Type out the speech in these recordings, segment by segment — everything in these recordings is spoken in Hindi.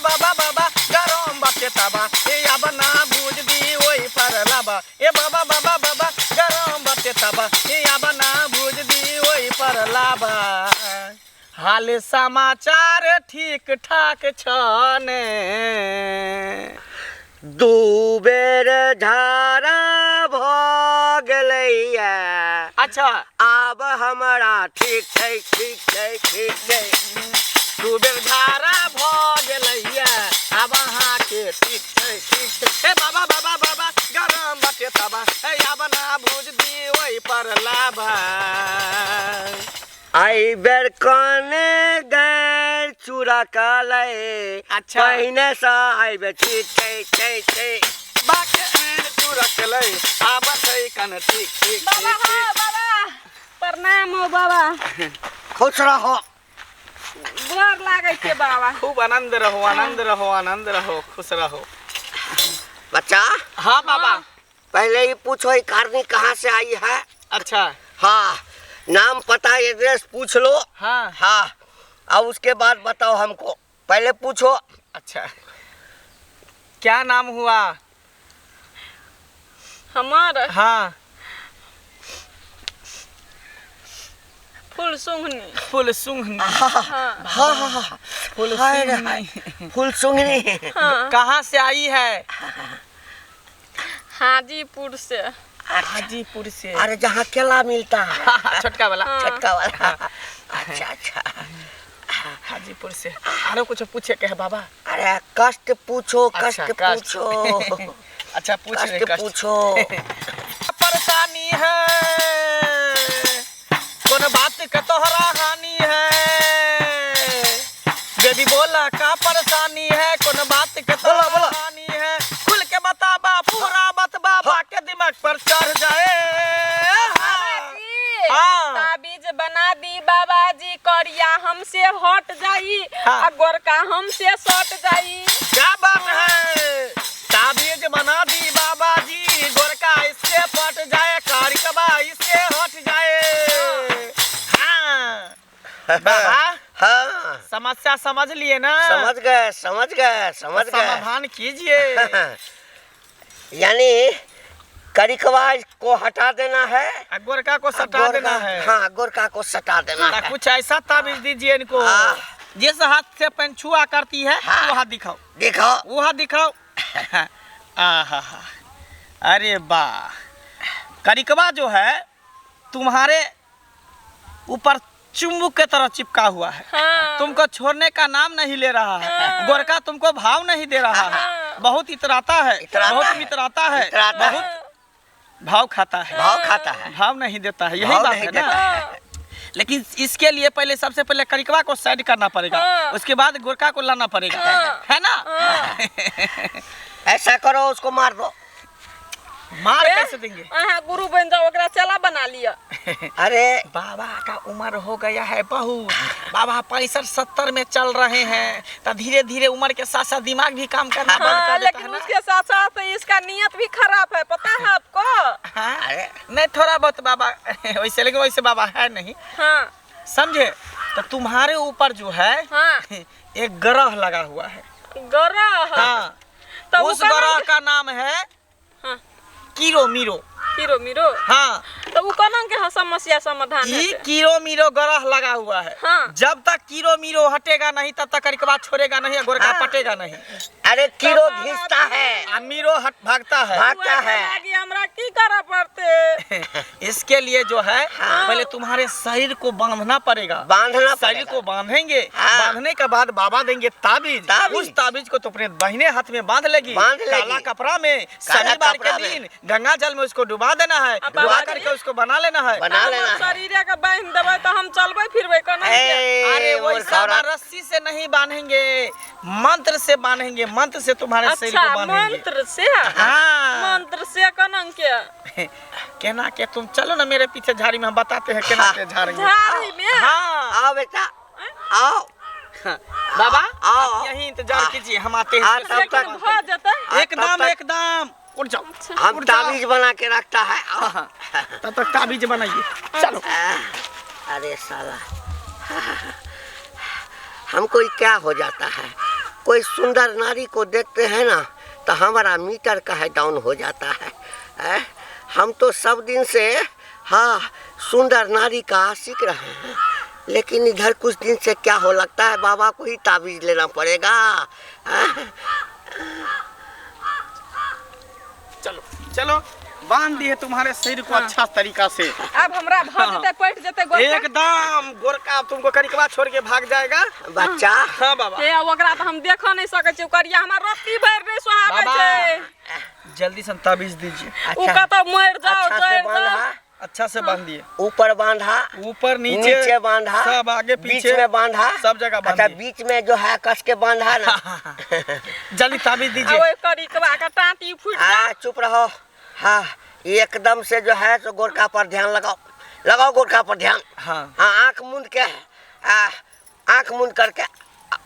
बाबा बाबा गरम बाटे तबा ए अब ना भूज दी ओई पर लाबा ए बाबा बाबा बाबा गरम बाटे तबा ए अब ना भूज दी ओई पर लाबा हाल समाचार ठीक ठाक छने दू बेर झारा भ गेलैया अच्छा आब हमरा ठीक छै ठीक छै ठीक छै दू बेर झारा भ गेलैया आब अहाँके ठीक छै ठीक छै ए बाबा बाबा बाबा गरम बाटे तबा ए आब ना भूज दी ओई पर लाबा आई बेर कने गैर चूड़ा काले अच्छा पहिने से आई बेर ठीक छै छै छै बाके एन तू रखले आब छै कन ठीक ठीक बाबा ठीक हाँ बाबा प्रणाम हो बाबा खुश रहो गोर लागे छे बाबा खूब आनंद रहो खुश रहो बच्चा हाँ बाबा पहले ही पूछो ये कारनी कहाँ से आई है अच्छा हाँ नाम पता एड्रेस पूछ लो हाँ हाँ अब उसके बाद बताओ हमको पहले पूछो अच्छा क्या नाम हुआ हमारा हाँ फुल सुंघनी फुल सुंघनी हाँ हाँ हाँ फुल हाय रे, सुंघनी फुल सुंघनी हाँ कहाँ से आई है हाजीपुर से हाजीपुर से अरे जहाँ केला मिलता है छोटका वाला चटका वाला अच्छा अच्छा हाजीपुर से आरो कुछ पूछे के है बाबा अरे कष्ट पूछो कष्ट अच्छा, कष्ट। पूछो अच्छा पूछ ले कष्ट कष्ट पूछो परेशानी है कौन बात का तोहरा हानि है बेबी बोला का परेशानी है कौन बात का तोहरा हानि है खुल के बताबा पूरा बतबा बाके दिमाग पर चढ़ जाए हाँ। ताबीज बना दी बाबा जी करिया हमसे हट जाई हाँ। आ गोरका हमसे सट जाई क्या बात है ताबीज बना दी बाबा जी गोरका इससे फट जाए कारिकबा इससे हट जाए हाँ बाबा हाँ समस्या समझ लिए ना समझ गए समझ गए समझ गए समाधान कीजिए यानी करिकवाज को हटा देना है गोरका को सटा देना है हाँ गोरका को सटा देना है कुछ ऐसा ताबीज दीजिए इनको जिस हाथ से पेन छुआ करती है वो हाथ दिखाओ दिखाओ वो हाथ दिखाओ आहा अरे वाह करिकवा जो है तुम्हारे ऊपर चुम्बक के तरह चिपका हुआ है हाँ। तुमको छोड़ने का नाम नहीं ले रहा है हाँ। गोरका तुमको भाव नहीं दे रहा है हाँ। बहुत इतराता है बहुत मितराता है बहुत भाव खाता है भाव खाता है भाव नहीं देता है यही भाव बात नहीं है देता ना लेकिन इसके लिए पहले सबसे पहले करिकवा को साइड करना पड़ेगा हाँ। उसके बाद गोरका को लाना पड़ेगा हाँ। है ना ऐसा करो उसको मार दो मार कैसे देंगे गुरु बन जाओ ओकरा चला बना लिया अरे बाबा का उम्र हो गया है बहुत बाबा 65-70 में चल रहे हैं तो धीरे धीरे उम्र के साथ साथ दिमाग भी काम करना बंद हाँ, कर देता लेकिन है ना उसके साथ साथ इसका नियत भी खराब है पता है आपको हाँ? अरे नहीं थोड़ा बहुत बाबा वैसे लेकिन वैसे बाबा है नहीं हाँ समझे तो तुम्हारे ऊपर जो है हाँ एक ग्रह लगा हुआ है ग्रह हाँ तो उस ग्रह का नाम है हाँ कीरो मीरो हीरो मीरो हाँ तो वो कौन के समस्या समाधान है ये कीरो मीरो ग्रह लगा हुआ है हाँ। जब तक कीरो मीरो हटेगा नहीं तब तक करिकवा छोड़ेगा नहीं गोरका पटेगा नहीं अरे कीड़ो घिसता है आ मीरो हट भागता है भागता है लागी हमरा की करे पड़ते इसके लिए जो है पहले तुम्हारे शरीर को बांधना पड़ेगा बांधना शरीर पड़ेगा को बांधेंगे हाँ। बांधने के बाद बाबा देंगे ताबीज उस ताबीज को तो अपने दाहिने हाथ में बांध लेगी काला कपड़ा में शनिवार के दिन गंगा जल में उसको डुबा देना है डुबा करके उसको बना लेना है बना लेना है शरीर का बांध देबै तो हम चलबै फिरबै कोना अरे वो वैसा रस्सी से नहीं बांधेंगे मंत्र से बांधेंगे मंत्र से तुम्हारे शरीर अच्छा को बांधेंगे मंत्र से हाँ मंत्र से कोना के केना के तुम चलो ना मेरे पीछे झाड़ी में हम बताते हैं केना के झाड़ेंगे झाड़ी में हाँ आओ बेटा आओ बाबा आओ। आप यही इंतजार कीजिए हम आते हैं हाँ, तब तक भ जतै एकदम एकदम उठ जाओ हम उठ जाओ। ताबीज बना के रखता है आओ। तब तक ताबीज बनाइए चलो अरे साला हमको क्या हो जाता है कोई सुंदर नारी को देखते हैं ना तो हमारा मीटर का है डाउन हो जाता है। हम तो सब दिन से हाँ सुंदर नारी का आशिक रहे हैं, लेकिन इधर कुछ दिन से क्या हो लगता है बाबा को ही ताबीज लेना पड़ेगा। चलो चलो बांध दिए तुम्हारे शरीर को अच्छा तरीका से। अब हमरा भर जते पैठ जते गोरका एकदम गोरका तुमको करिकवा छोड़ के भाग जाएगा बच्चा। हाँ बाबा। हे ओकरा त हम देख नहीं सकै छी, करिया हमर रत्ती भर नहीं सुहावे बाबा छै। जल्दी से ताबीज दीजिए। उ का तो मर जाओ अच्छा से जर बांधा, अच्छा से बांधिए। ऊपर बांधा, ऊपर नीचे बांधा, सब आगे बीच पीछे में बांधा, सब जगह अच्छा बांधिए। बीच में जो है कस के बांधा ना। जल्दी ताबीज दीजिए। ओए करिकवा का टाटी फुट जा। चुप रहो। हाँ एकदम से जो है तो गोरखा पर ध्यान लगाओ, लगाओ गोरखा पर ध्यान। हाँ आंख मूंद के, आंख मूंद करके,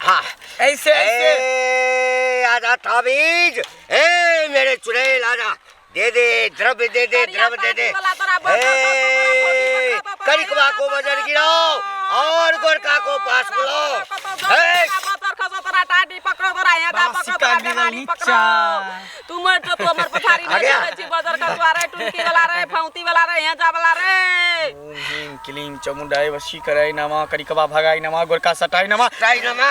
हाँ ऐसे ऐसे। आजा ताबीज, ए मेरे चुड़ैल आजा, दे दे द्रव्य, दे दे द्रव्य, दे दे। करिकवा को वजन गिराओ और गोरखा को पास बुलाओ। टाटी पकड़ो तोरा यहाँ जा पकड़ो तोरा बेमारी पकड़ो। तू मर जो तू हमर पथारी में चले छी बजर का द्वारे टुनकी वाला रे फौती वाला रे यहाँ जा वाला रे। ओम ह्रीं क्लीं चामुंडाय वशी कराय नमः करिकवा भगाय नमः गोरखा सटाय नमः। ट्राई नमा।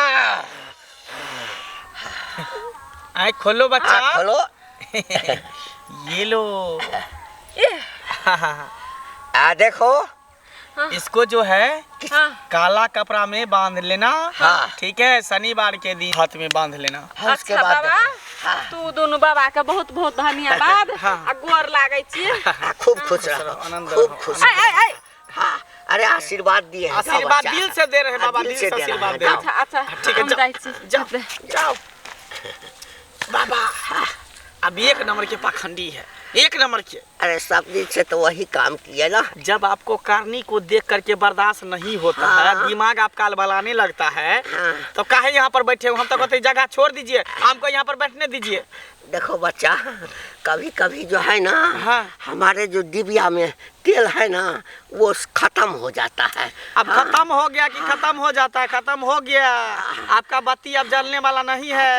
आँख खोलो बच्चा। आँख खोलो। ये लो। देखो इसको जो है हाँ काला कपड़ा में बांध लेना। हाँ। ठीक है, शनिवार के दिन हाथ में बांध लेना। उसके अच्छा बाद बाबा हाँ। तू दोनों बाबा का बहुत बहुत धन्यवाद। हाँ। आ गोर लागै छी। खूब खुश रहो, आनंद खूब रहो। खुश ऐ रहो। ऐ ऐ हाँ अरे आशीर्वाद दिए हैं। जाओ आशीर्वाद बच्चा। दिल से दे रहे हैं बाबा, हाँ, दिल से दे रहा आशीर्वाद है, दे रहे जाओ। हैं। अच्छा ठीक है, हम जाओ। जाइ छी। जाओ जाओ बाबा। अब एक नंबर के पाखंडी है, एक नंबर के। अरे सब दिन से तो वही काम किया ना। जब आपको कारनी को देख करके बर्दाश्त नहीं होता है, हाँ। दिमाग आपका अलबलाने लगता है, हाँ। तो काहे यहाँ पर बैठे हो? हम तो कहते हैं जगह छोड़ दीजिए, हमको यहाँ पर बैठने दीजिए। देखो बच्चा, कभी कभी जो है ना हाँ। हमारे जो डिबिया में तेल है ना वो खत्म हो जाता है। अब खत्म हो गया कि खत्म हो जाता है? खत्म हो गया, आपका बत्ती अब जलने वाला नहीं है।